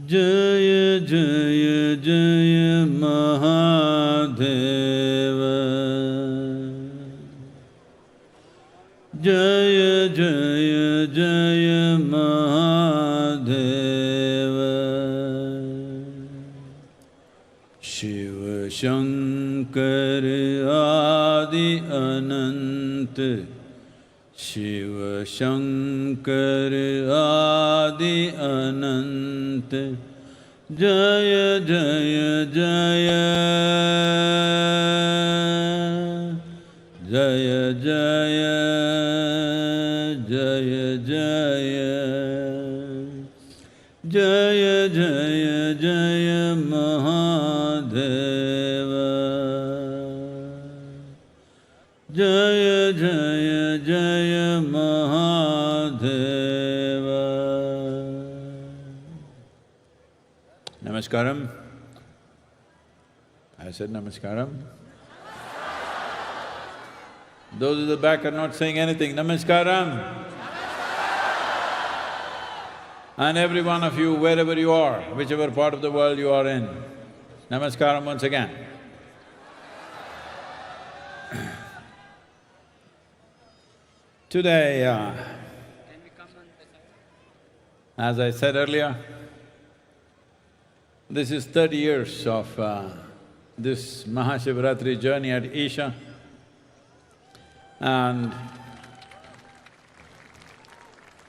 Jaya Jaya Jaya Mahadeva. Jaya Jaya Jaya Mahadeva. Shiva Shankar Adi Anant. Shiva Shankar Adi Anant. Jaya Jaya Jaya Jaya Jaya Jaya Jaya Jaya Jaya Jaya Mahadeva. Jaya Jaya Jaya Mahadeva. Namaskaram. I said Namaskaram. Those at the back are not saying anything. Namaskaram. And every one of you, wherever you are, whichever part of the world you are in, Namaskaram once again. Today, as I said earlier, this is 30 years of this Mahashivarathi journey at Isha. And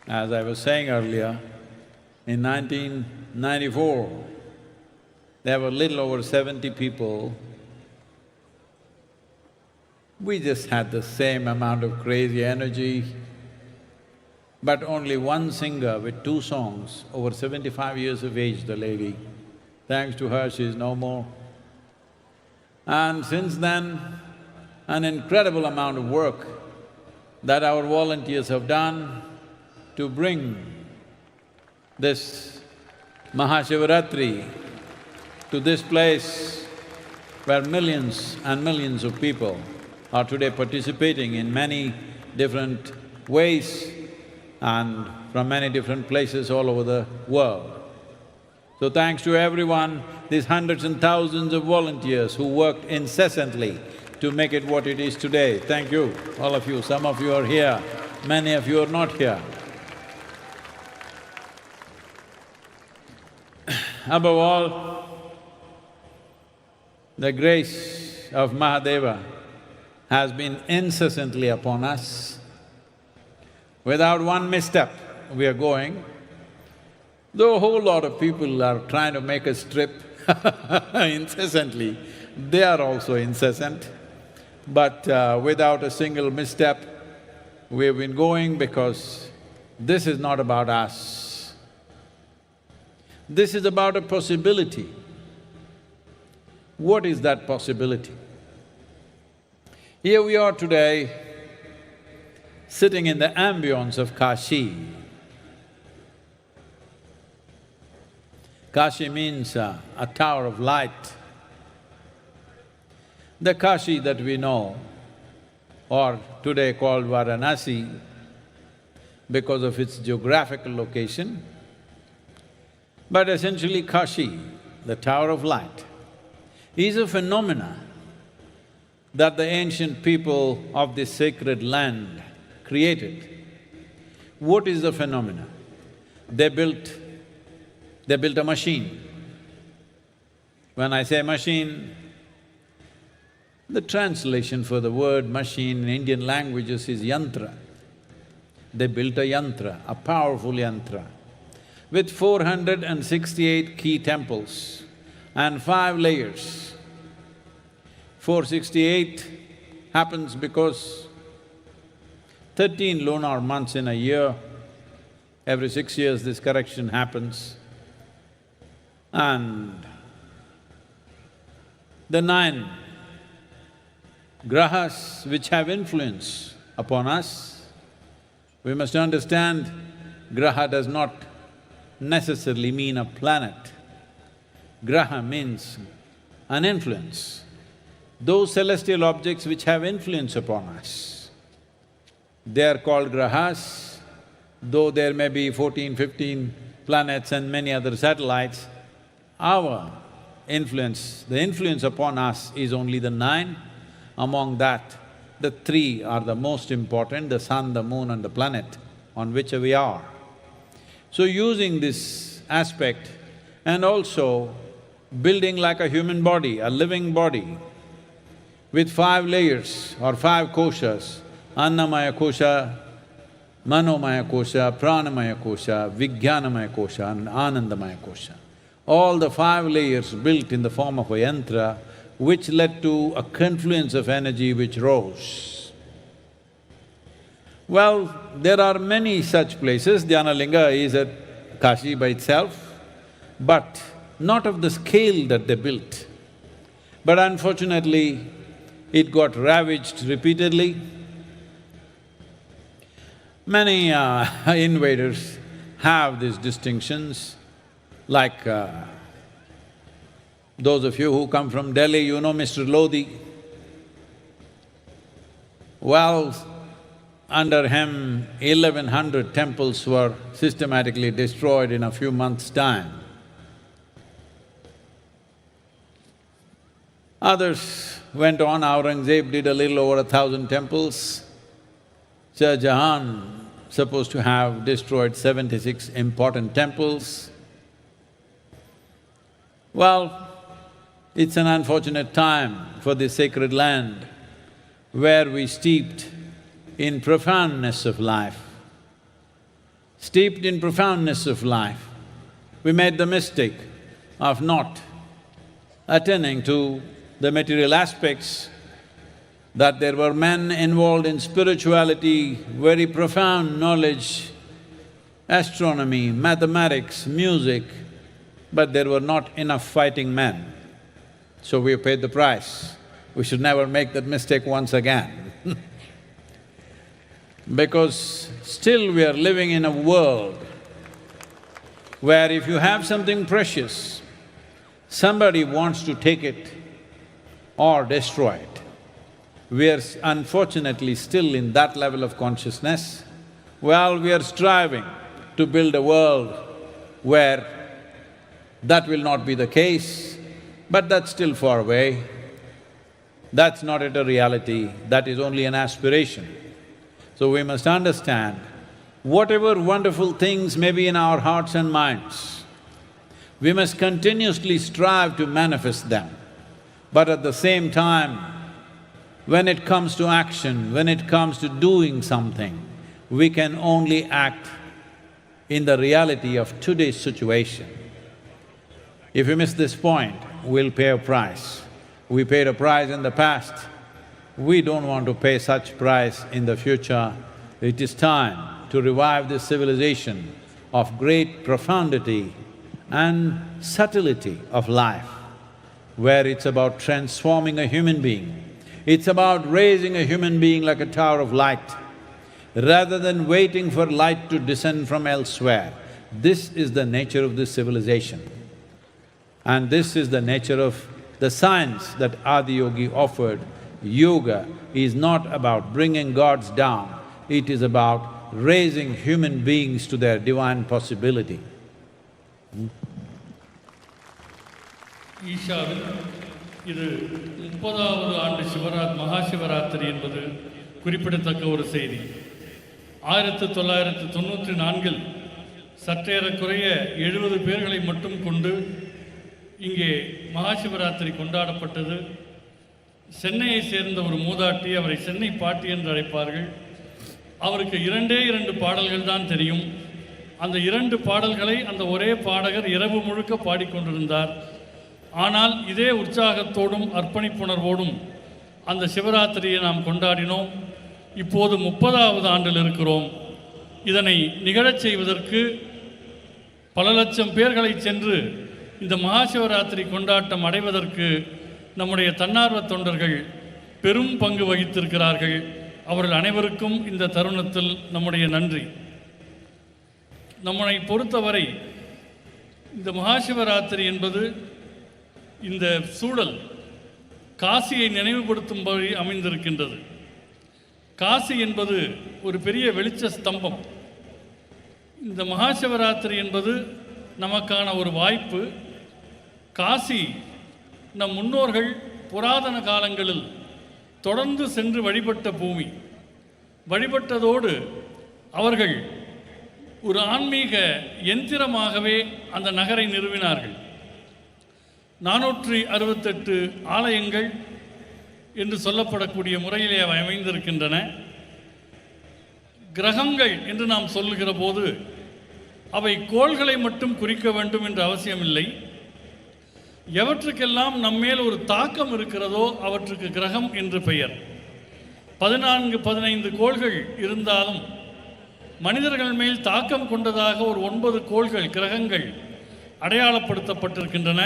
as I was saying earlier, in 1994, there were little over 70 people. We just had the same amount of crazy energy, but only one singer with 2 songs, over 75 years of age, the lady. Thanks to her, she is no more. And since then, an incredible amount of work that our volunteers have done to bring this Mahashivarathi to this place where millions and millions of people are today participating in many different ways and from many different places all over the world. So thanks to everyone, these hundreds and thousands of volunteers who worked incessantly to make it what it is today. Thank you, all of you. Some of you are here, many of you are not here. Above all, the grace of Mahadeva has been incessantly upon us. Without one misstep, we are going. Though a whole lot of people are trying to make us trip incessantly, they are also incessant. But without a single misstep, we've been going because this is not about us. This is about a possibility. What is that possibility? Here we are today, sitting in the ambience of Kashi. Kashi means a tower of light. The Kashi that we know, or today called Varanasi, because of its geographical location, but essentially Kashi, the tower of light, is a phenomena that the ancient people of this sacred land created. What is the phenomena? They built a machine. When I say machine, the translation for the word machine in Indian languages is yantra. They built a yantra, a powerful yantra, with 468 key temples and 5 layers. 468 happens because 13 lunar months in a year, every 6 years this correction happens. And the 9 grahas which have influence upon us, we must understand graha does not necessarily mean a planet. Graha means an influence. Those celestial objects which have influence upon us, they are called grahas, though there may be 14, 15 planets and many other satellites, our influence, the influence upon us is only the 9. Among that, the 3 are the most important, the sun, the moon and the planet on which we are. So using this aspect and also building like a human body, a living body, with 5 layers or 5 koshas, Annamaya kosha, Manomaya kosha, Pranamaya kosha, Vijnanamaya kosha and Anandamaya kosha. All the 5 layers built in the form of a yantra, which led to a confluence of energy which rose. Well, there are many such places. Dhyanalinga is at Kashi by itself, but not of the scale that they built. But unfortunately, it got ravaged repeatedly. Many invaders have these distinctions, like those of you who come from Delhi, you know Mr. Lodi. Well, under him, 1100 temples were systematically destroyed in a few months' time. Others went on, Aurangzeb did a little over 1,000 temples. Shah Jahan supposed to have destroyed 76 important temples. Well, it's an unfortunate time for this sacred land where we steeped in profoundness of life. Steeped in profoundness of life, we made the mistake of not attending to the material aspects, that there were men involved in spirituality, very profound knowledge, astronomy, mathematics, music, but there were not enough fighting men. So we paid the price. We should never make that mistake once again because still we are living in a world where if you have something precious, somebody wants to take it or destroy it. We are unfortunately still in that level of consciousness. Well, we are striving to build a world where that will not be the case, but that's still far away. That's not yet a reality, that is only an aspiration. So we must understand, whatever wonderful things may be in our hearts and minds, we must continuously strive to manifest them. But at the same time, when it comes to action, when it comes to doing something, we can only act in the reality of today's situation. If we miss this point, we'll pay a price. We paid a price in the past, we don't want to pay such price in the future. It is time to revive this civilization of great profundity and subtlety of life, where it's about transforming a human being. It's about raising a human being like a tower of light, rather than waiting for light to descend from elsewhere. This is the nature of this civilization. And this is the nature of the science that Adiyogi offered. Yoga is not about bringing gods down, it is about raising human beings to their divine possibility. ஈஷாவில் இது 30வது ஆண்டு மகாசிவராத்திரி என்பது குறிப்பிடத்தக்க ஒரு செய்தி. 1994இல் சற்றேறக்குறைய 70 பேர்களை மட்டும் கொண்டு இங்கே மகாசிவராத்திரி கொண்டாடப்பட்டது. சென்னையை சேர்ந்த ஒரு மூதாட்டி, அவரை சென்னை பாட்டி என்று அழைப்பார்கள். அவருக்கு 2 பாடல்கள் தான் தெரியும். அந்த 2 பாடல்களை அந்த ஒரே பாடகர் இரவு முழுக்க பாடிக்கொண்டிருந்தார். ஆனால் இதே உற்சாகத்தோடும் அர்ப்பணிப்புணர்வோடும் அந்த சிவராத்திரியை நாம் கொண்டாடினோம். இப்போது 30வது ஆண்டில் இருக்கிறோம். இதனை நிகழச் செய்வதற்கு பல லட்சம் பேர்களை சென்று இந்த மகாசிவராத்திரி கொண்டாட்டம் அடைவதற்கு நம்முடைய தன்னார்வ தொண்டர்கள் பெரும் பங்கு வகித்திருக்கிறார்கள். அவர்கள் அனைவருக்கும் இந்த தருணத்தில் நம்முடைய நன்றி. நம்மை பொறுத்தவரை இந்த மகாசிவராத்திரி என்பது இந்த சூழல் காசியை நினைவுபடுத்தும்படி அமைந்திருக்கின்றது. காசி என்பது ஒரு பெரிய வெளிச்ச ஸ்தம்பம். இந்த மகாசிவராத்திரி என்பது நமக்கான ஒரு வாய்ப்பு. காசி நம் முன்னோர்கள் புராதன காலங்களில் தொடர்ந்து சென்று வழிபட்ட பூமி. வழிபட்டதோடு அவர்கள் ஒரு ஆன்மீக யந்திரமாகவே அந்த நகரை நிறுவினார்கள். 468 ஆலயங்கள் என்று சொல்லப்படக்கூடிய முறையிலே அவை அமைந்திருக்கின்றன. கிரகங்கள் என்று நாம் சொல்லுகிற போது அவை கோள்களை மட்டும் குறிக்க வேண்டும் என்ற அவசியமில்லை. எவற்றுக்கெல்லாம் நம்மேல் ஒரு தாக்கம் இருக்கிறதோ அவற்றுக்கு கிரகம் என்று பெயர். 14-15 கோள்கள் இருந்தாலும் மனிதர்கள் மேல் தாக்கம் கொண்டதாக ஒரு 9 கோள்கள் கிரகங்கள் அடையாளப்படுத்தப்பட்டிருக்கின்றன.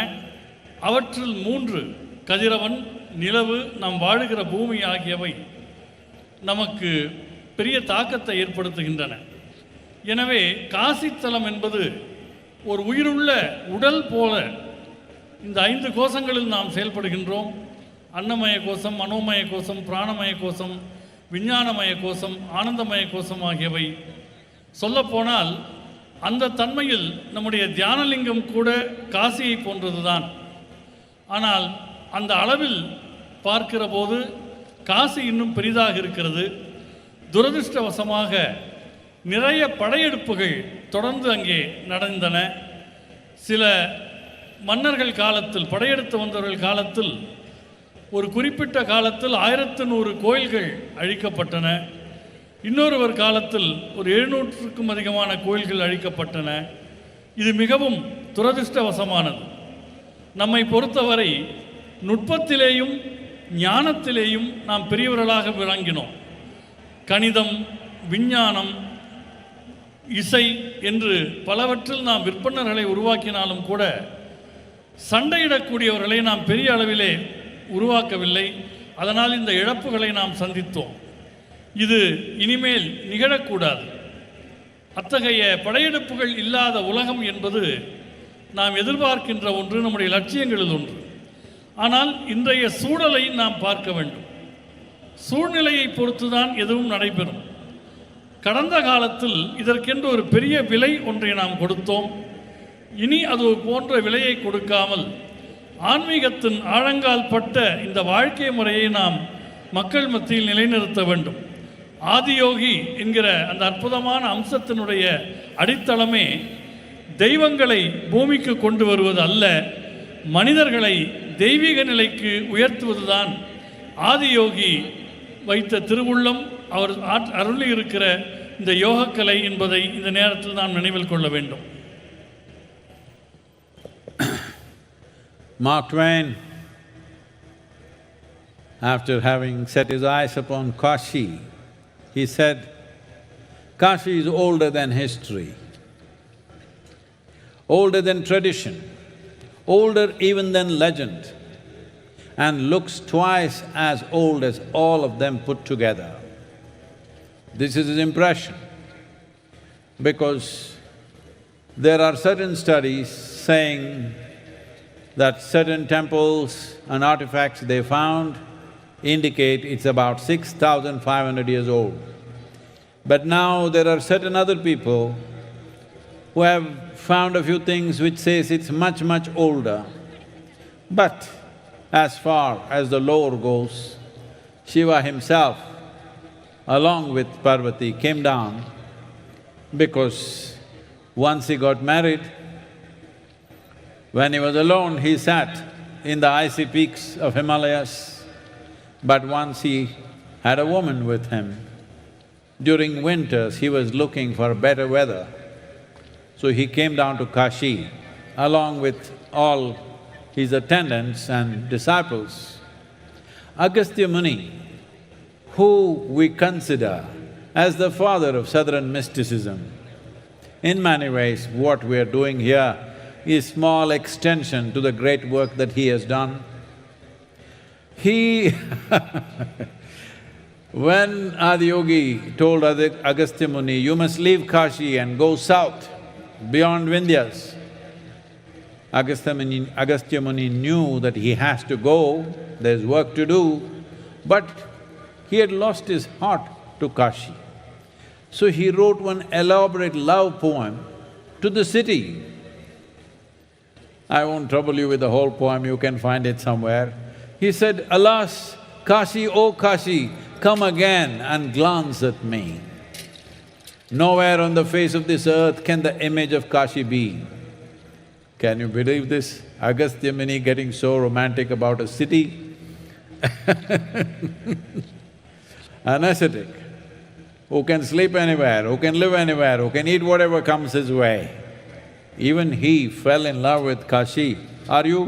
அவற்றில் 3 கதிரவன், நிலவு, நாம் வாழுகிற பூமி ஆகியவை நமக்கு பெரிய தாக்கத்தை ஏற்படுத்துகின்றன. எனவே காசித்தலம் என்பது ஒரு உயிருள்ள உடல் போல இந்த 5 கோஷங்களில் நாம் செயல்படுகின்றோம். அன்னமய கோஷம், மனோமய கோஷம், பிராணமய கோஷம், விஞ்ஞானமய கோஷம், ஆனந்தமய கோஷம் ஆகியவை. சொல்லப்போனால் அந்த தன்மையில் நம்முடைய தியானலிங்கம் கூட காசியை போன்றதுதான். ஆனால் அந்த அளவில் பார்க்கிற போது காசி இன்னும் பெரிதாக இருக்கிறது. துரதிருஷ்டவசமாக நிறைய படையெடுப்புகள் தொடர்ந்து அங்கே நடந்தன. சில மன்னர்கள் காலத்தில், படையெடுத்து வந்தவர்கள் காலத்தில், ஒரு குறிப்பிட்ட காலத்தில் 1100 கோயில்கள் அழிக்கப்பட்டன. இன்னொருவர் காலத்தில் ஒரு 700க்கும் அதிகமான கோயில்கள் அழிக்கப்பட்டன. இது மிகவும் துரதிருஷ்டவசமானது. நம்மை பொறுத்தவரை நுட்பத்திலேயும் ஞானத்திலேயும் நாம் பெரியவர்களாக விளங்கினோம். கணிதம், விஞ்ஞானம், இசை என்று பலவற்றில் நாம் விற்பனர்களை உருவாக்கினாலும் கூட சண்டையிடக்கூடியவர்களை நாம் பெரிய அளவிலே உருவாக்கவில்லை. அதனால் இந்த இழப்புகளை நாம் சந்தித்தோம். இது இனிமேல் நிகழக்கூடாது. அத்தகைய படையெடுப்புகள் இல்லாத உலகம் என்பது நாம் எதிர்பார்க்கின்ற ஒன்று, நம்முடைய லட்சியங்களில் ஒன்று. ஆனால் இன்றைய சூழலை நாம் பார்க்க வேண்டும். சூழ்நிலையை பொறுத்துதான் எதுவும் நடைபெறும். கடந்த காலத்தில் இதற்கென்று ஒரு பெரிய விலை ஒன்றை நாம் கொடுத்தோம். இனி அது போன்ற விலையை கொடுக்காமல் ஆன்மீகத்தின் ஆழங்கால் பட்ட இந்த வாழ்க்கை முறையை நாம் மக்கள் மத்தியில் நிலைநிறுத்த வேண்டும். ஆதியோகி என்கிற அந்த அற்புதமான அம்சத்தினுடைய அடித்தளமே தெய்வங்களை பூமிக்கு கொண்டு வருவது அல்ல, மனிதர்களை தெய்வீக நிலைக்கு உயர்த்துவதுதான் ஆதியோகி வைத்த திருவுள்ளம், அவர் அருளி இருக்கிற இந்த யோகக்கலை என்பதை இந்த நேரத்தில் நாம் நினைவில் கொள்ள வேண்டும். Mark Twain, after having set his eyes upon Kashi, he said, Kashi is older than history, older than tradition, older even than legend, and looks twice as old as all of them put together. This is his impression, because there are certain studies saying that certain temples and artifacts they found indicate it's about 6,500 years old. But now there are certain other people who have found a few things which says it's much, much older. But as far as the lore goes, Shiva himself, along with Parvati, came down because once he got married, when he was alone, he sat in the icy peaks of Himalayas. But once he had a woman with him. During winters, he was looking for better weather. So he came down to Kashi along with all his attendants and disciples. Agastya Muni, who we consider as the father of southern mysticism, in many ways what we are doing here is small extension to the great work that he has done. He when Adiyogi told Agastya Muni, you must leave Kashi and go south, beyond Vindhyas, Agastya Muni knew that he has to go, there's work to do, but he had lost his heart to Kashi. So he wrote one elaborate love poem to the city. I won't trouble you with the whole poem, you can find it somewhere. He said, "Alas, Kashi, oh Kashi, come again and glance at me. Nowhere on the face of this earth can the image of Kashi be." Can you believe this? Agastya Muni getting so romantic about a city? An ascetic who can sleep anywhere, who can live anywhere, who can eat whatever comes his way. Even he fell in love with Kashi. Are you?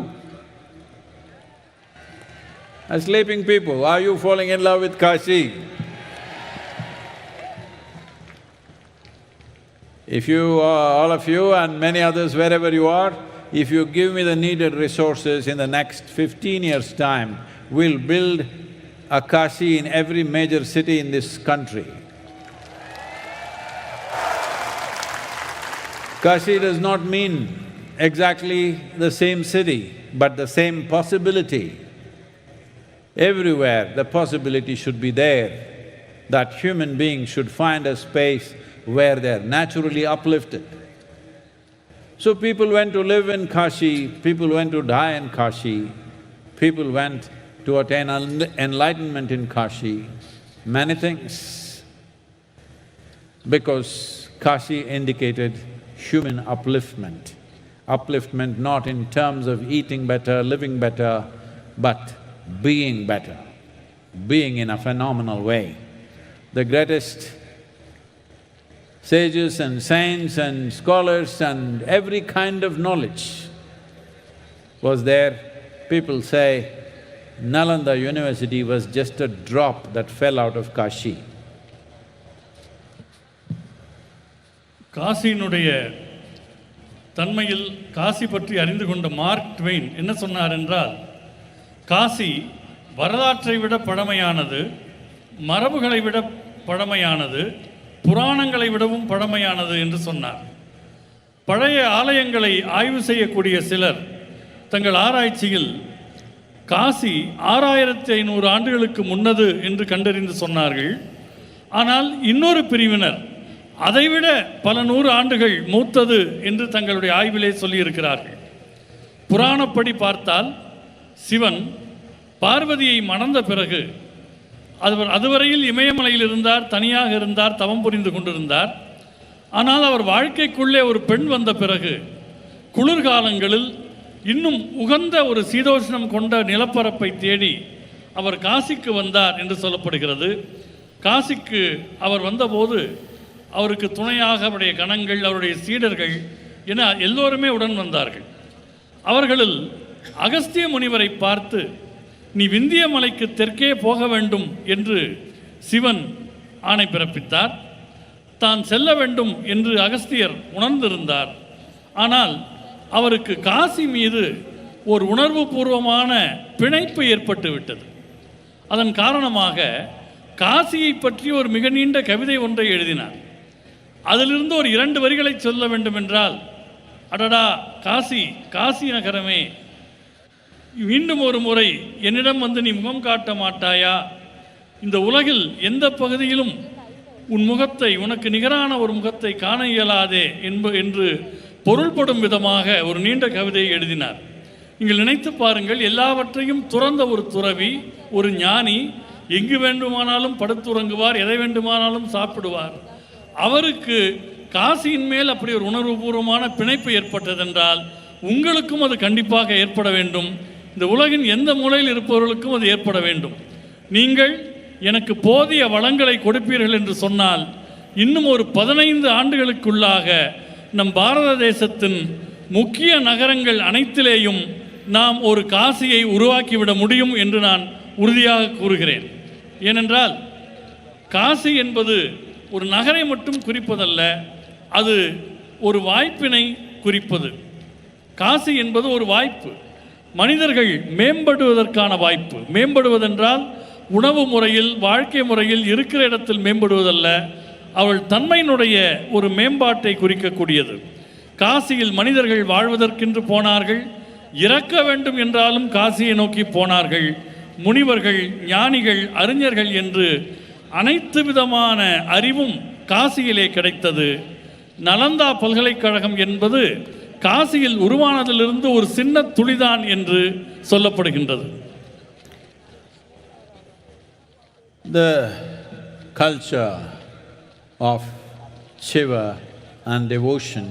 Sleeping people, are you falling in love with Kashi? If you, all of you and many others wherever you are, if you give me the needed resources in the next 15 years' time, we'll build a Kashi in every major city in this country. Kashi does not mean exactly the same city, but the same possibility. Everywhere the possibility should be there, that human beings should find a space where they're naturally uplifted. So people went to live in Kashi, people went to die in Kashi, people went to attain enlightenment in Kashi, many things. Because Kashi indicated human upliftment. Upliftment not in terms of eating better, living better, but being better, being in a phenomenal way. The greatest sages and saints and scholars and every kind of knowledge was there. People say Nalanda University was just a drop that fell out of Kashi. காசியினுடைய தன்மையில் காசி பற்றி அறிந்து கொண்ட mark Twain என்ன சொன்னார் என்றால், காசி வரலாற்றை விட பழமையானது, மரபுகளை விட பழமையானது, புராணங்களை விடவும் பழமையானது என்று சொன்னார். பழைய ஆலயங்களை ஆய்வு செய்யக்கூடிய சிலர் தங்கள் ஆராய்ச்சியில் காசி 6500 ஆண்டுகளுக்கு முன்னது என்று கண்டறிந்து சொன்னார்கள். ஆனால் இன்னொரு பிரிவினர் அதைவிட பல 100 ஆண்டுகள் மூத்தது என்று தங்களுடைய ஆய்விலே சொல்லியிருக்கிறார்கள். புராணப்படி பார்த்தால் சிவன் பார்வதியை மணந்த பிறகு அதுவரையில் இமயமலையில் இருந்தார், தனியாக இருந்தார், தவம் புரிந்து கொண்டிருந்தார். ஆனால் அவர் வாழ்க்கைக்குள்ளே ஒரு பெண் வந்த பிறகு குளிர்காலங்களில் இன்னும் உகந்த ஒரு சீதோஷ்ணம் கொண்ட நிலப்பரப்பை தேடி அவர் காசிக்கு வந்தார் என்று சொல்லப்படுகிறது. காசிக்கு அவர் வந்தபோது அவருக்கு துணையாக அவருடைய கணங்கள், அவருடைய சீடர்கள் என எல்லோருமே உடன் வந்தார்கள். அவர்களில் அகஸ்திய முனிவரை பார்த்து, "நீ விந்திய மலைக்கு தெற்கே போக வேண்டும்" என்று சிவன் ஆணை பிறப்பித்தார். தான் செல்ல வேண்டும் என்று அகஸ்தியர் உணர்ந்திருந்தார். ஆனால் அவருக்கு காசி மீது ஒரு உணர்வு பூர்வமான பிணைப்பு ஏற்பட்டு விட்டது. அதன் காரணமாக காசியை பற்றி ஒரு மிக நீண்ட கவிதை ஒன்றை எழுதினார். அதிலிருந்து ஒரு 2 வரிகளை சொல்ல வேண்டும் என்றால், "அடடா காசி, காசி நகரமே, மீண்டும் ஒரு முறை என்னிடம் வந்து நீ முகம் காட்ட மாட்டாயா? இந்த உலகில் எந்த பகுதியிலும் உன் முகத்தை, உனக்கு நிகரான ஒரு முகத்தை காண இயலாதே" என்று பொருள்படும் விதமாக ஒரு நீண்ட கவிதையை எழுதினார். நீங்கள் நினைத்து பாருங்கள், எல்லாவற்றையும் துறந்த ஒரு துறவி, ஒரு ஞானி, எங்கு வேண்டுமானாலும் படுத்துறங்குவார், எதை வேண்டுமானாலும் சாப்பிடுவார். அவருக்கு காசியின் மேல் அப்படி ஒரு உணர்வுபூர்வமான பிணைப்பு ஏற்பட்டதென்றால் உங்களுக்கும் அது கண்டிப்பாக ஏற்பட வேண்டும். இந்த உலகின் எந்த மூலையில் இருப்பவர்களுக்கும் அது ஏற்பட வேண்டும். நீங்கள் எனக்கு போதிய வளங்களை கொடுப்பீர்கள் என்று சொன்னால் இன்னும் ஒரு 15 ஆண்டுகளுக்குள்ளாக நம் பாரத தேசத்தின் முக்கிய நகரங்கள் அனைத்திலேயும் நாம் ஒரு காசியை உருவாக்கிவிட முடியும் என்று நான் உறுதியாக கூறுகிறேன். ஏனென்றால் காசி என்பது ஒரு நகரை மட்டும் குறிப்பதல்ல, அது ஒரு வாய்ப்பினை குறிப்பது. காசி என்பது ஒரு வாய்ப்பு, மனிதர்கள் மேம்படுவதற்கான வாய்ப்பு. மேம்படுவதென்றால் உணவு முறையில், வாழ்க்கை முறையில், இருக்கிற இடத்தில் மேம்படுவதல்ல, அவள் தன்மையினுடைய ஒரு மேம்பாட்டை குறிக்கக்கூடியது. காசியில் மனிதர்கள் வாழ்வதற்கென்று போனார்கள், இறக்க வேண்டும் என்றாலும் காசியை நோக்கி போனார்கள். முனிவர்கள், ஞானிகள், அறிஞர்கள் என்று அனைத்து விதமான அறிவும் காசியிலே கிடைத்தது. நலந்தா பல்கலைக்கழகம் என்பது காசியில் உருவானதிலிருந்து ஒரு சின்ன துளிதான் என்று சொல்லப்படுகின்றது. The culture of Shiva and devotion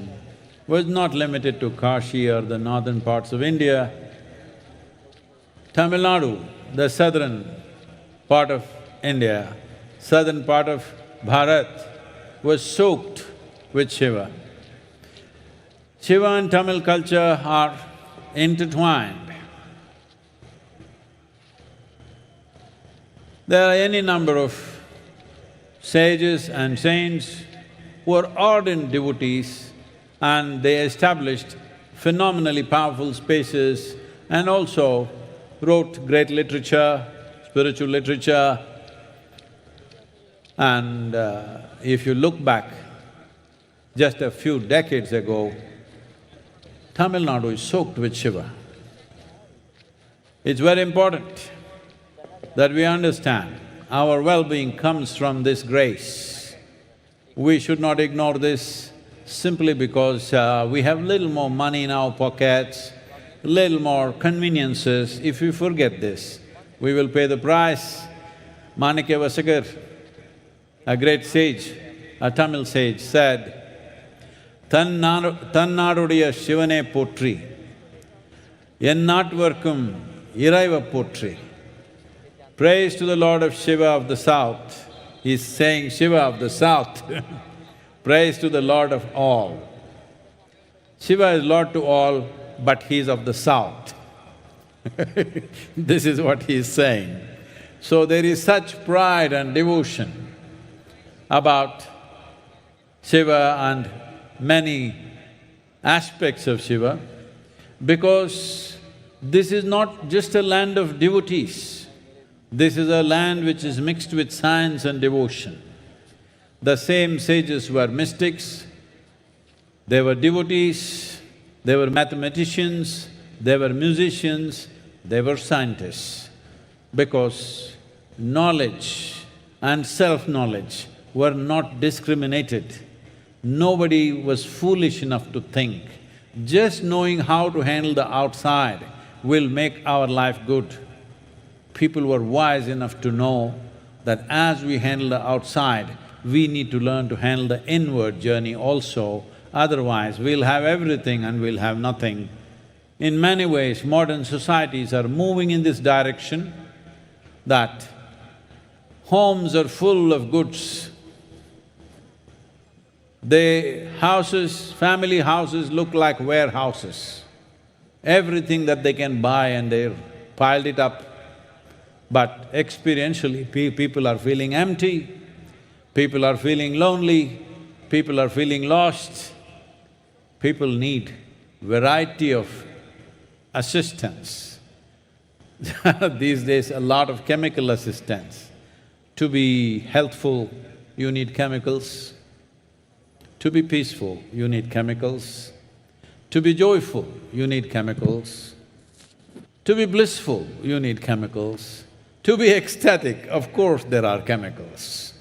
was not limited to Kashi or the northern parts of India. Tamil Nadu, the southern part of India, southern part of Bharat, was soaked with Shiva. Shiva and Tamil culture are intertwined. There are any number of sages and saints who are ardent devotees, and they established phenomenally powerful spaces and also wrote great literature, spiritual literature. And if you look back just a few decades ago, Tamil Nadu is soaked with Shiva. It's very important that we understand our well-being comes from this grace. We should not ignore this simply because we have little more money in our pockets, little more conveniences. If we forget this, we will pay the price. Manikya Vasagar, a great sage, a Tamil sage, said, Tannaadudiya Shivane Potri, Ennatvarkum Iraiva Potri. Praise to the Lord of Shiva of the South. He's saying Shiva of the South. Praise to the Lord of all. Shiva is Lord to all, but he's of the South. This is what he is saying. So there is such pride and devotion about Shiva and many aspects of Shiva, because this is not just a land of devotees. This is a land which is mixed with science and devotion. The same sages were mystics, they were devotees, they were mathematicians, they were musicians, they were scientists. Because knowledge and self-knowledge were not discriminated. Nobody was foolish enough to think, just knowing how to handle the outside will make our life good. People were wise enough to know that as we handle the outside, we need to learn to handle the inward journey also, otherwise we'll have everything and we'll have nothing. In many ways, modern societies are moving in this direction, that homes are full of goods. Family houses look like warehouses. Everything that they can buy and they've piled it up. But experientially, people are feeling empty, people are feeling lonely, people are feeling lost. People need variety of assistance. These days, a lot of chemical assistance. To be healthful, you need chemicals. To be peaceful, you need chemicals. To be joyful, you need chemicals. To be blissful, you need chemicals. To be ecstatic, of course there are chemicals.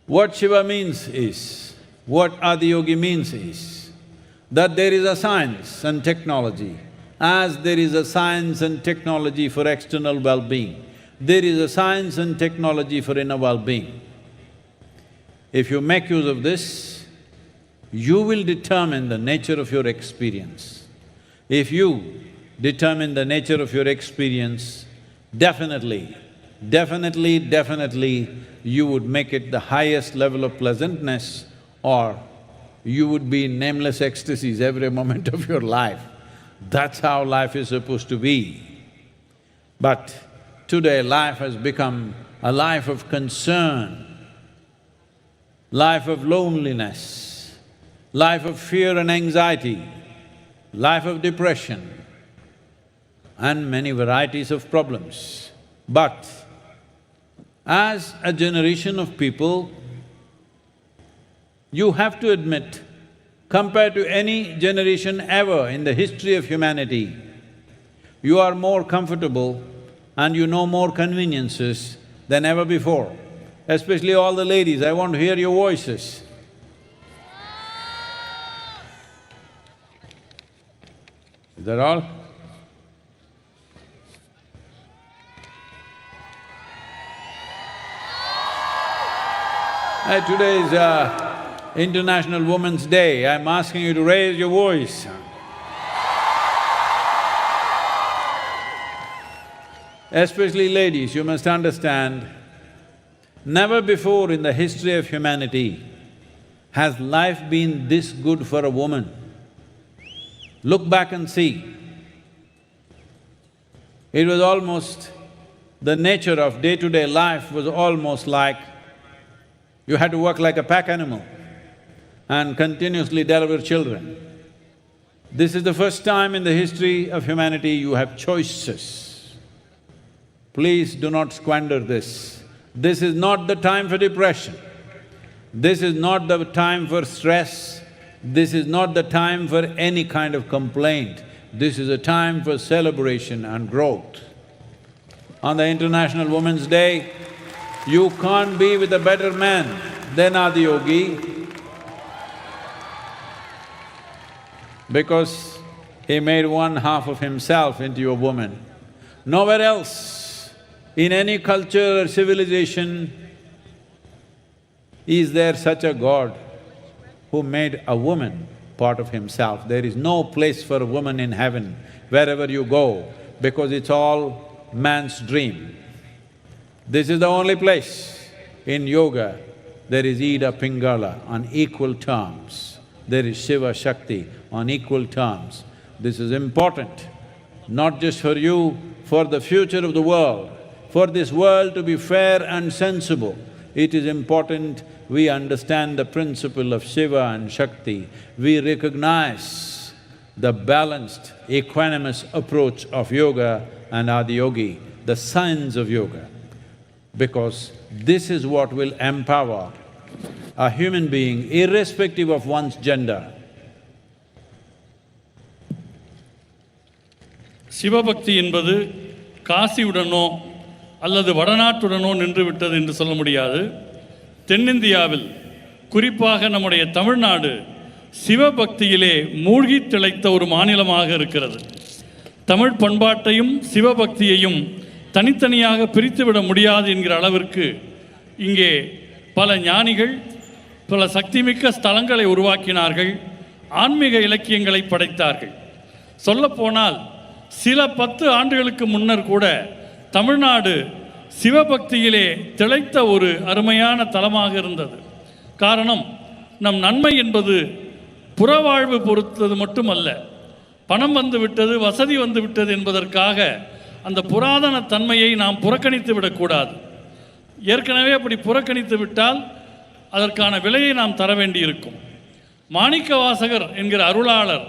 What Shiva means is, what Adiyogi means is, that there is a science and technology. As there is a science and technology for external well-being, there is a science and technology for inner well-being. If you make use of this, you will determine the nature of your experience. If you determine the nature of your experience, definitely, you would make it the highest level of pleasantness, or you would be in nameless ecstasies every moment of your life. That's how life is supposed to be. But today life has become a life of concern, life of loneliness, life of fear and anxiety, life of depression, and many varieties of problems. But as a generation of people, you have to admit, compared to any generation ever in the history of humanity, you are more comfortable and you know more conveniences than ever before. Especially all the ladies, I want to hear your voices. Is that all? Today is International Women's Day. I'm asking you to raise your voice. Especially ladies, you must understand, never before in the history of humanity has life been this good for a woman. Look back and see. It was almost… the nature of day-to-day life was almost like you had to work like a pack animal and continuously deliver children. This is the first time in the history of humanity you have choices. Please do not squander this. This is not the time for depression. This is not the time for stress. This is not the time for any kind of complaint. This is a time for celebration and growth. On the International Women's Day, you can't be with a better man than Adiyogi because he made one half of himself into a woman. Nowhere else, in any culture or civilization, is there such a God who made a woman part of himself. There is no place for a woman in heaven, wherever you go, because it's all man's dream. This is the only place. In yoga, there is Ida Pingala on equal terms. There is Shiva Shakti on equal terms. This is important, not just for you, for the future of the world, for this world to be fair and sensible. It is important we understand the principle of Shiva and Shakti. We recognize the balanced, equanimous approach of yoga and Adiyogi, the science of yoga, because this is what will empower a human being irrespective of one's gender. சிவபக்தி என்பது காசியுடனோ அல்லது வடநாட்டுடனோ நின்று விட்டது என்று சொல்ல முடியாது. தென்னிந்தியாவில் குறிப்பாக நம்முடைய தமிழ்நாடு சிவபக்தியிலே மூழ்கி திளைத்த ஒரு மாநிலமாக இருக்கிறது. தமிழ் பண்பாட்டையும் சிவபக்தியையும் தனித்தனியாக பிரித்துவிட முடியாது என்கிற அளவிற்கு இங்கே பல ஞானிகள் பல சக்திமிக்க ஸ்தலங்களை உருவாக்கினார்கள், ஆன்மீக இலக்கியங்களை படைத்தார்கள். சொல்லப்போனால் சில 10 ஆண்டுகளுக்கு முன்னர் கூட தமிழ்நாடு சிவபக்தியிலே திளைத்த ஒரு அருமையான தலமாக இருந்தது. காரணம், நம் நன்மை என்பது புறவாழ்வு பொறுத்தது மட்டுமல்ல, பணம் வந்து விட்டது, வசதி வந்து விட்டது என்பதற்காக அந்த புராதன தன்மையை நாம் புறக்கணித்து விடக்கூடாது. ஏற்கனவே அப்படி புறக்கணித்து விட்டால் அதற்கான விலையை நாம் தர வேண்டியிருக்கும். மாணிக்கவாசகர் என்கிற அருளாளர்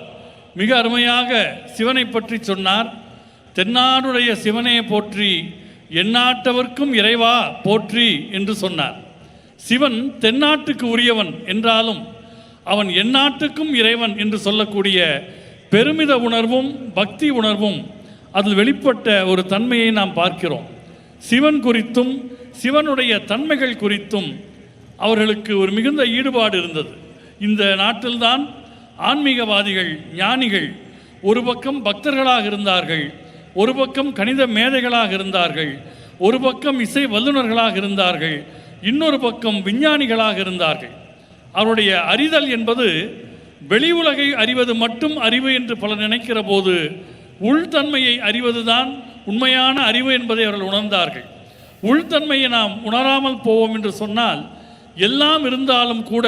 மிக அருமையாக சிவனை பற்றி சொன்னார். தென்னாடுடைய சிவனே போற்றி, எந்நாட்டவர்க்கும் இறைவா போற்றி என்று சொன்னார். சிவன் தென்னாட்டுக்கு உரியவன் என்றாலும் அவன் எந்நாட்டுக்கும் இறைவன் என்று சொல்லக்கூடிய பெருமித உணர்வும் பக்தி உணர்வும் அதில் வெளிப்பட்ட ஒரு தன்மையை நாம் பார்க்கிறோம். சிவன் குறித்தும் சிவனுடைய தன்மைகள் குறித்தும் அவர்களுக்கு ஒரு மிகுந்த ஈடுபாடு இருந்தது. இந்த நாட்டில்தான் ஆன்மீகவாதிகள், ஞானிகள் ஒரு பக்கம் பக்தர்களாக இருந்தார்கள், ஒரு பக்கம் கணித மேதைகளாக இருந்தார்கள், ஒரு பக்கம் இசை வல்லுநர்களாக இருந்தார்கள், இன்னொரு பக்கம் விஞ்ஞானிகளாக இருந்தார்கள். அவருடைய அறிதல் என்பது வெளி உலகை அறிவது மட்டும் அறிவு என்று பலர் நினைக்கிற போது உள்தன்மையை அறிவதுதான் உண்மையான அறிவு என்பதை அவர்கள் உணர்ந்தார்கள். உள்தன்மையை நாம் உணராமல் போவோம் என்று சொன்னால் எல்லாம் இருந்தாலும் கூட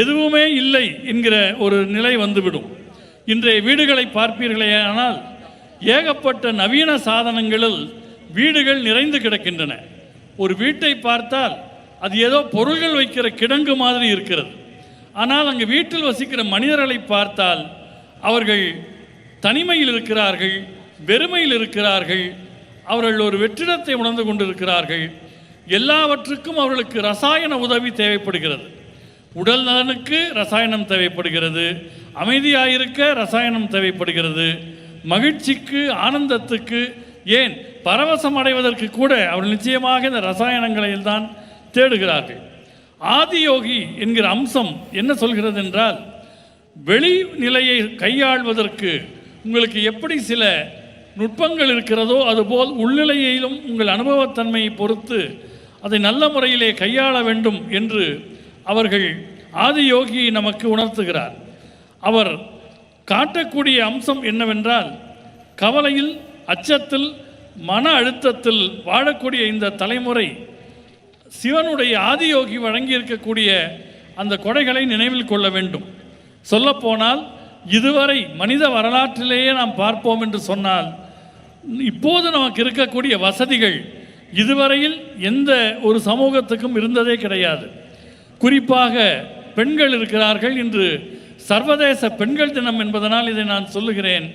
எதுவுமே இல்லை என்கிற ஒரு நிலை வந்துவிடும். இன்றைய வீடுகளை பார்ப்பீர்களே ஆனால் ஏகப்பட்ட நவீன சாதனங்களில் வீடுகள் நிறைந்து கிடக்கின்றன. ஒரு வீட்டை பார்த்தால் அது ஏதோ பொருள்கள் வைக்கிற கிடங்கு மாதிரி இருக்கிறது. ஆனால் அங்கு வீட்டில் வசிக்கிற மனிதர்களை பார்த்தால் அவர்கள் தனிமையில் இருக்கிறார்கள், வெறுமையில் இருக்கிறார்கள், அவர்கள் ஒரு வெற்றிடத்தை உணர்ந்து கொண்டிருக்கிறார்கள். எல்லாவற்றுக்கும் அவர்களுக்கு ரசாயன உதவி தேவைப்படுகிறது. உடல் நலனுக்கு ரசாயனம் தேவைப்படுகிறது, அமைதியாயிருக்க ரசாயனம் தேவைப்படுகிறது, மகிழ்ச்சிக்கு ஆனந்தத்துக்கு ஏன் பரவசம் அடைவதற்கு கூட அவர்கள் நிச்சயமாக இந்த ரசாயனங்களைத்தான் தேடுகிறார்கள். ஆதியோகி என்கிற அம்சம் என்ன சொல்கிறது என்றால், வெளி நிலையை கையாள்வதற்கு உங்களுக்கு எப்படி சில நுட்பங்கள் இருக்கிறதோ அதுபோல் உள்நிலையிலும் உங்கள் அனுபவத்தன்மையை பொறுத்து அதை நல்ல முறையிலே கையாள வேண்டும் என்று அவர்கள் ஆதியோகியை நமக்கு உணர்த்துகிறார். அவர் காட்டக்கூடிய அம்சம் என்னவென்றால், கவலையில், அச்சத்தில், மன அழுத்தத்தில் வாழக்கூடிய இந்த தலைமுறை சிவனுடைய ஆதியோகி வழங்கியிருக்கக்கூடிய அந்த கொடைகளை நினைவில் கொள்ள வேண்டும். சொல்லப்போனால் இதுவரை மனித வரலாற்றிலேயே நாம் பார்ப்போம் என்று சொன்னால், இப்போது நமக்கு இருக்கக்கூடிய வசதிகள் இதுவரையில் எந்த ஒரு சமூகத்துக்கும் இருந்ததே கிடையாது. குறிப்பாக பெண்கள் இருக்கிறார்கள். இன்று சர்வதேச பெண்கள் தினம் என்பதனால் இதை நான் சொல்லுகிறேன்.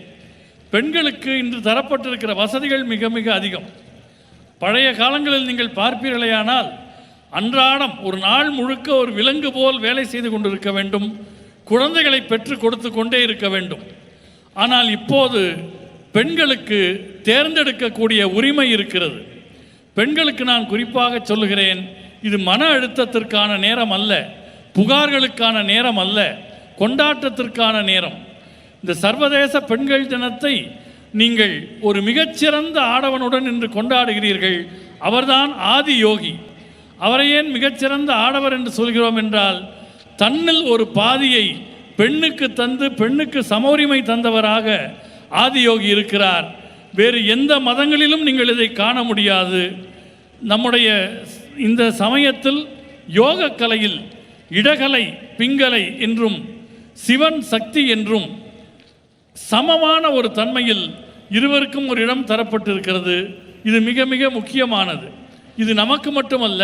பெண்களுக்கு இன்று தரப்பட்டிருக்கிற வசதிகள் மிக மிக அதிகம். பழைய காலங்களில் நீங்கள் பார்ப்பீர்களேயானால் அன்றாடம் ஒரு நாள் முழுக்க ஒரு விலங்கு போல் வேலை செய்து கொண்டிருக்க வேண்டும், குழந்தைகளை பெற்று கொடுத்து கொண்டே இருக்க வேண்டும். ஆனால் இப்போது பெண்களுக்கு தேர்ந்தெடுக்கக்கூடிய உரிமை இருக்கிறது. பெண்களுக்கு நான் குறிப்பாக சொல்லுகிறேன், இது மன அழுத்தத்திற்கான நேரம் அல்ல, புகார்களுக்கான நேரம் அல்ல, கொண்டாட்டத்திற்கான நேரம். இந்த சர்வதேச பெண்கள் தினத்தை நீங்கள் ஒரு மிகச்சிறந்த ஆடவனுடன் இன்று கொண்டாடுகிறீர்கள். அவர்தான் ஆதி யோகி. அவரை ஏன் மிகச்சிறந்த ஆடவர் என்று சொல்கிறோம் என்றால், தன்னில் ஒரு பாதியை பெண்ணுக்கு தந்து பெண்ணுக்கு சமோரிமை தந்தவராக ஆதியோகி இருக்கிறார். வேறு எந்த மதங்களிலும் நீங்கள் இதை காண முடியாது. நம்முடைய இந்த சமயத்தில் யோக கலையில் இடகலை, பிங்கலை என்றும் சிவன் சக்தி என்றும் சமமான ஒரு தன்மையில் இருவருக்கும் ஒரு இடம் தரப்பட்டிருக்கிறது. இது மிக மிக முக்கியமானது. இது நமக்கு மட்டுமல்ல,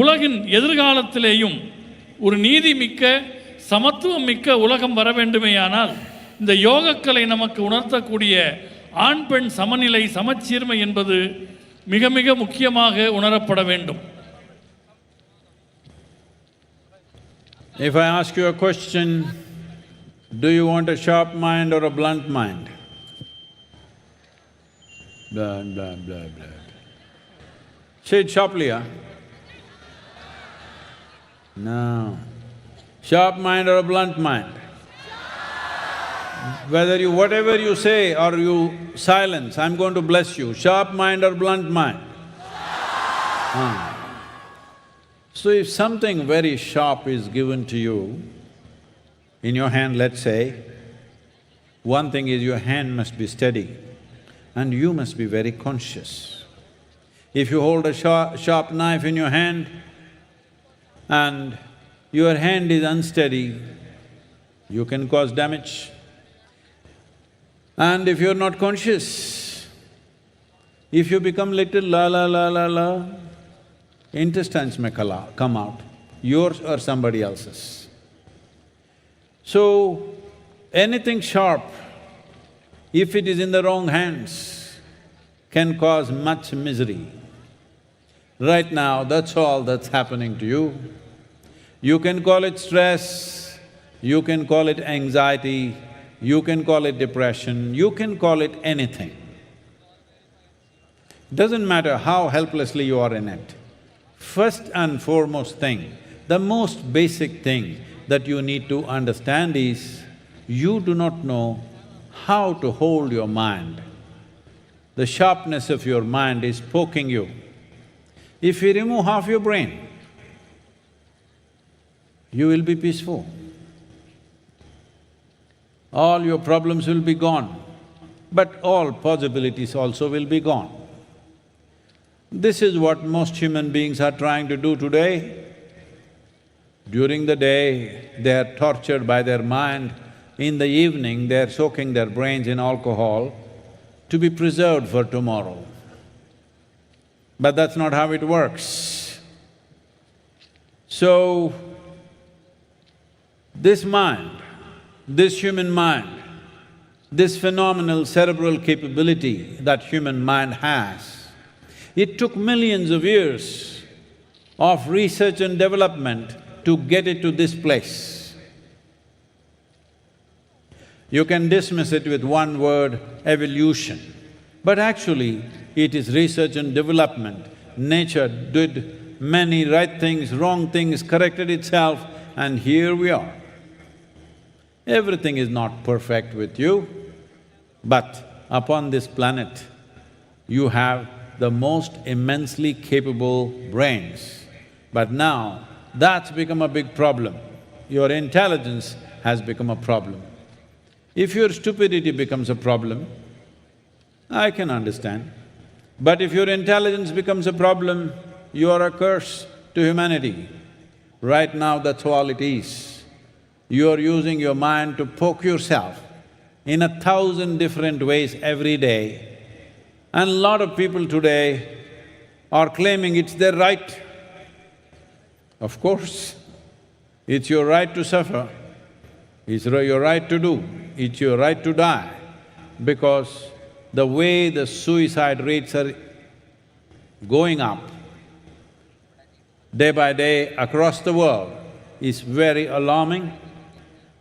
உலகின் எதிர்காலத்திலேயும் ஒரு நீதி மிக்க, சமத்துவம் மிக்க உலகம் வர வேண்டுமேயானால் இந்த யோகக்கலை நமக்கு உணர்த்தக்கூடிய ஆண் பெண் சமநிலை, சமச்சீர்மை என்பது மிக மிக முக்கியமாக உணரப்பட வேண்டும். If I ask you a question, do you want a sharp mind or a blunt mind? Blah, blah, blah, blah. Say it sharply, huh? No. Sharp mind or a blunt mind? Whether you… whatever you say or you silence, I'm going to bless you. Sharp mind or blunt mind? So if something very sharp is given to you in your hand, let's say, one thing is your hand must be steady and you must be very conscious. If you hold a sharp knife in your hand and your hand is unsteady, you can cause damage. And if you're not conscious, if you become little la, intestines may come out, yours or somebody else's. So, anything sharp, if it is in the wrong hands, can cause much misery. Right now, that's all that's happening to you. You can call it stress, you can call it anxiety, you can call it depression, you can call it anything. Doesn't matter how helplessly you are in it. First and foremost thing, the most basic thing that you need to understand is, you do not know how to hold your mind. The sharpness of your mind is poking you. If you remove half your brain, you will be peaceful. All your problems will be gone, but all possibilities also will be gone. This is what most human beings are trying to do today. During the day, they are tortured by their mind. In the evening, they are soaking their brains in alcohol to be preserved for tomorrow. But that's not how it works. So, this mind, this human mind, this phenomenal cerebral capability that human mind has, it took millions of years of research and development to get it to this place. You can dismiss it with one word, evolution. But actually, it is research and development. Nature did many right things, wrong things, corrected itself, and here we are. Everything is not perfect with you, but upon this planet, you have the most immensely capable brains. But now, that's become a big problem. Your intelligence has become a problem. If your stupidity becomes a problem, I can understand. But if your intelligence becomes a problem, you are a curse to humanity. Right now, that's all it is. You are using your mind to poke yourself in 1,000 different ways every day. And a lot of people today are claiming it's their right. Of course, it's your right to suffer, it's your right to do, it's your right to die, because the way the suicide rates are going up day by day across the world is very alarming.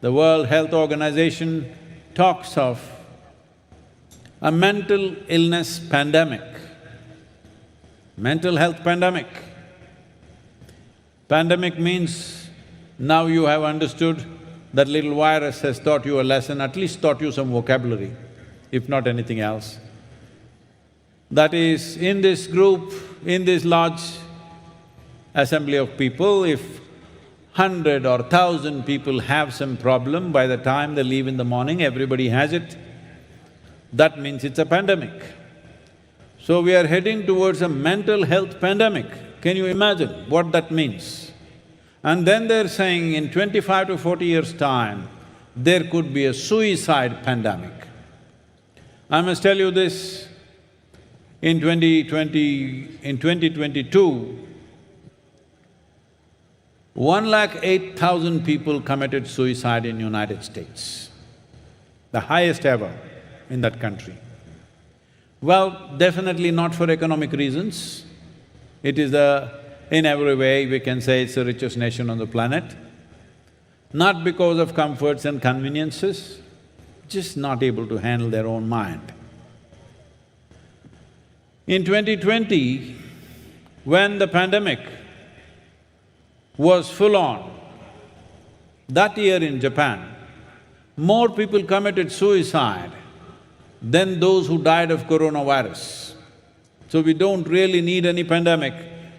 The World Health Organization talks of a mental illness pandemic, mental health pandemic. Pandemic means now you have understood that little virus has taught you a lesson, at least taught you some vocabulary, if not anything else. That is, in this group, in this large assembly of people, if 100 or 1,000 people have some problem, by the time they leave in the morning, everybody has it. That means it's a pandemic. So we are heading towards a mental health pandemic. Can you imagine what that means? And then they're saying in 25 to 40 years' time, there could be a suicide pandemic. I must tell you this, in 2022, 1,08,000 people committed suicide in United States, the highest ever in that country. Well, definitely not for economic reasons. It is in every way we can say it's the richest nation on the planet. Not because of comforts and conveniences, just not able to handle their own mind. In 2020, when the pandemic was full on, that year in Japan, more people committed suicide than those who died of coronavirus. So we don't really need any pandemic,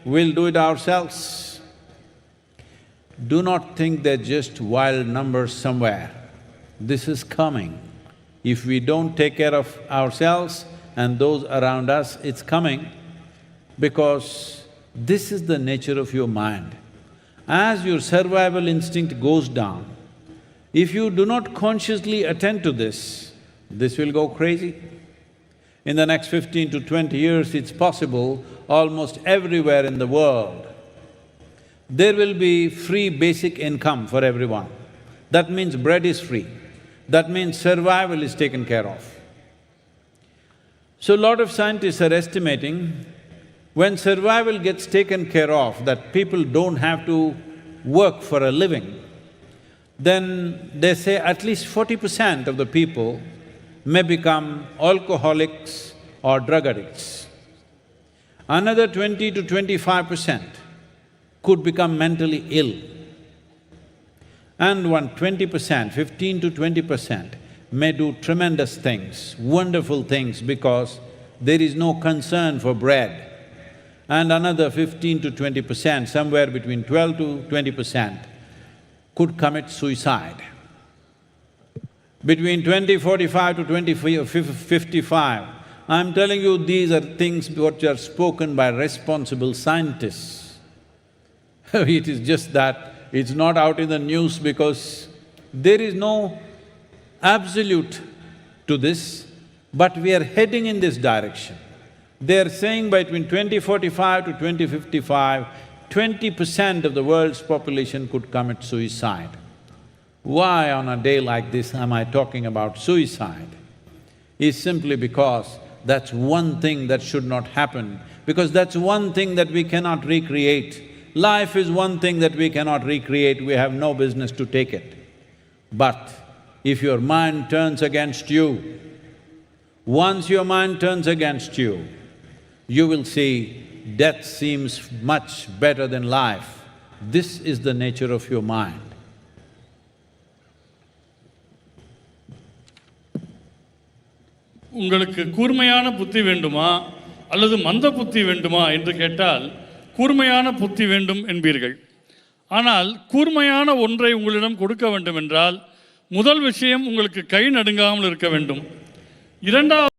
we'll do it ourselves. Do not think they're just wild numbers somewhere. This is coming. If we don't take care of ourselves and those around us, it's coming, because this is the nature of your mind. As your survival instinct goes down, if you do not consciously attend to this will go crazy. In the next 15 to 20 years, it's possible almost everywhere in the world, there will be free basic income for everyone. That means bread is free, that means survival is taken care of. So a lot of scientists are estimating, when survival gets taken care of, that people don't have to work for a living, then they say at least 40% of the people may become alcoholics or drug addicts. Another 20 to 25% could become mentally ill. And 20%, 15 to 20% may do tremendous things, wonderful things, because there is no concern for bread. And another 15 to 20%, somewhere between 12 to 20%, could commit suicide. Between 2045 to 2055, I'm telling you, these are things which are spoken by responsible scientists. It is just that it's not out in the news because there is no absolute to this, but we are heading in this direction. They are saying between 2045 to 2055, 20% of the world's population could commit suicide. Why on a day like this am I talking about suicide? Is simply because that's one thing that should not happen, because that's one thing that we cannot recreate. Life is one thing that we cannot recreate, we have no business to take it. But if your mind turns against you, once your mind turns against you, you will see death seems much better than life. This is the nature of your mind. உங்களுக்கு கூர்மையான புத்தி வேண்டுமா அல்லது மந்த புத்தி வேண்டுமா என்று கேட்டால் கூர்மையான புத்தி வேண்டும் என்பீர்கள். ஆனால் கூர்மையான ஒன்றை உங்களிடம் கொடுக்க வேண்டும் என்றால் முதல் விஷயம் உங்களுக்கு கை நடுங்காமல் இருக்க வேண்டும். இரண்டாவது